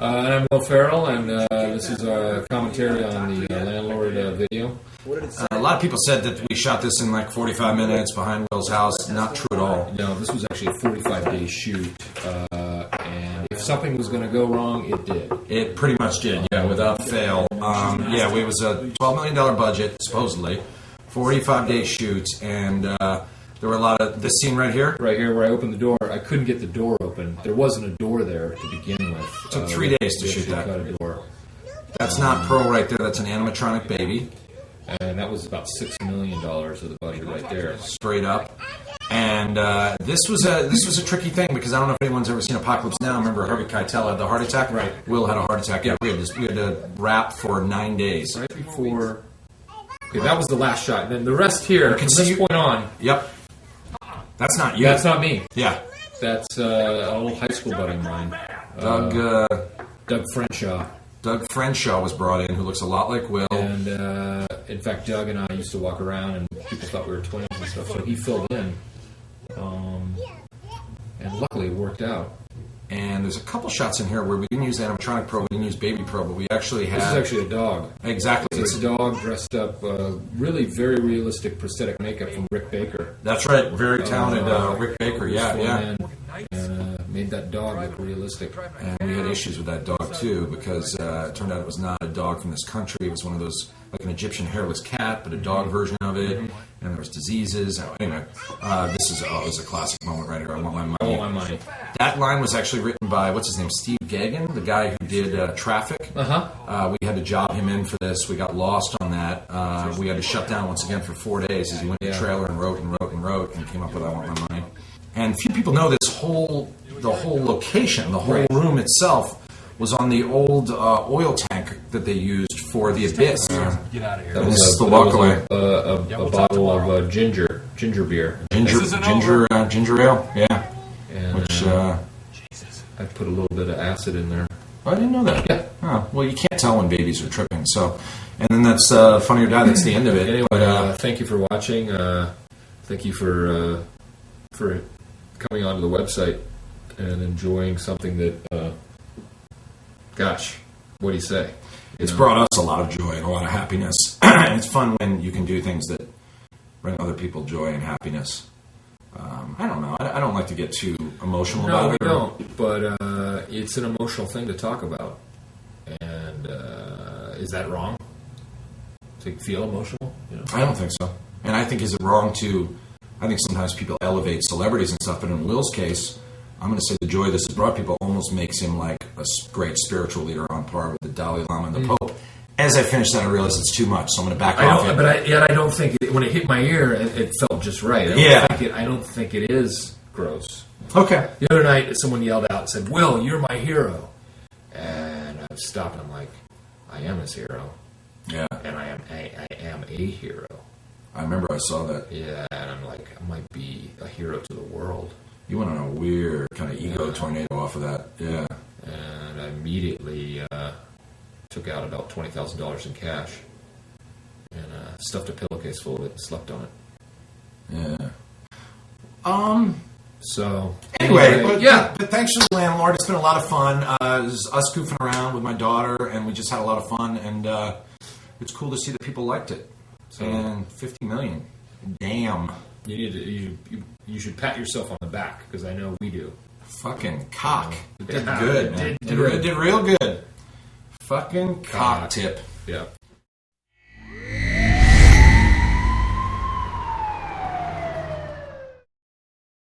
And I'm Will Ferrell, and this is a commentary on the Landlord video. A lot of people said that we shot this in like 45 minutes behind Will's house. Not true at all. No, this was actually a 45-day shoot, and if something was going to go wrong, it did. It pretty much did, yeah, without fail. It was a $12 million budget, supposedly, 45-day shoots, and there were a lot of... This scene right here? Right here where I opened the door, I couldn't get the door open. There wasn't a door there to begin with. It took 3 days to shoot that. Cut a door. That's not Pearl right there, that's an animatronic baby. And that was about $6 million of the budget right there. Straight up. And this was a tricky thing because I don't know if anyone's ever seen Apocalypse Now. Remember Harvey Keitel had the heart attack? Right. Will had a heart attack. Yeah, we had to wrap for 9 days. Right before... Okay, that was the last shot. And then the rest here, from this point on... Yep. That's not you. That's not me. Yeah. That's an old high school buddy of mine. Doug Frenshaw. Doug Frenshaw was brought in, who looks a lot like Will. And, in fact, Doug and I used to walk around, and people thought we were twins and stuff, so he filled in. And luckily, it worked out. And there's a couple shots in here where we didn't use animatronic Pro, we didn't use baby Pro, but we actually had... This is actually a dog. Exactly. It's a dog dressed up, really very realistic prosthetic makeup from Rick Baker. That's right, very talented Rick Baker, yeah. And made that dog look realistic. And we had issues with that dog, too, because it turned out it was not a dog from this country. It was one of those, like an Egyptian hairless cat, but a dog version of it. And there was diseases. Anyway, this is a classic moment right here. I want my money. I want my money. That line was actually written by, what's his name, Steve Gagin, the guy who did Traffic. We had to job him in for this. We got lost on that. We had to shut down once again for 4 days as he went to the trailer and wrote and came up with I Want My Money. And few people know the whole location, the whole room itself was on the old oil tank that they used for the Abyss. Get out of here. That was the walkaway. A bottle of ginger beer. Ginger ale, yeah. And, which I put a little bit of acid in there. I didn't know that. Yeah. Oh, well, you can't tell when babies are tripping. So, and then that's Funny or Die. That's the end of it. Anyway, thank you for watching. Thank you for coming onto the website and enjoying something that, gosh, what do you say? It's brought us a lot of joy and a lot of happiness. And it's fun when you can do things that bring other people joy and happiness. I don't know. I don't like to get too emotional about it. No, we don't. But it's an emotional thing to talk about. And is that wrong? To feel emotional? You know? I don't think so. And I think is it wrong to... I think sometimes people elevate celebrities and stuff, but in Will's case, I'm going to say the joy this has brought people almost makes him like a great spiritual leader on par with the Dalai Lama and the Pope. As I finish that, I realize it's too much, so I'm going to back off. But I don't think when it hit my ear, it felt just right. I don't think it is gross. Okay. The other night, someone yelled out and said, "Will, you're my hero," and I stopped and I'm like, "I am his hero." Yeah. And I am a hero. I remember I saw that. Yeah, and I'm like, I might be a hero to the world. You went on a weird kind of ego tornado off of that. Yeah. And I immediately took out about $20,000 in cash and stuffed a pillowcase full of it and slept on it. Yeah. So anyway, but thanks to the Landlord. It's been a lot of fun. It was us goofing around with my daughter, and we just had a lot of fun. And it's cool to see that people liked it. So, and 50 million. Damn. You should pat yourself on the back, because I know we do. Fucking cock. It did Yeah, good, man. It did real good. Fucking cock tip. Yeah.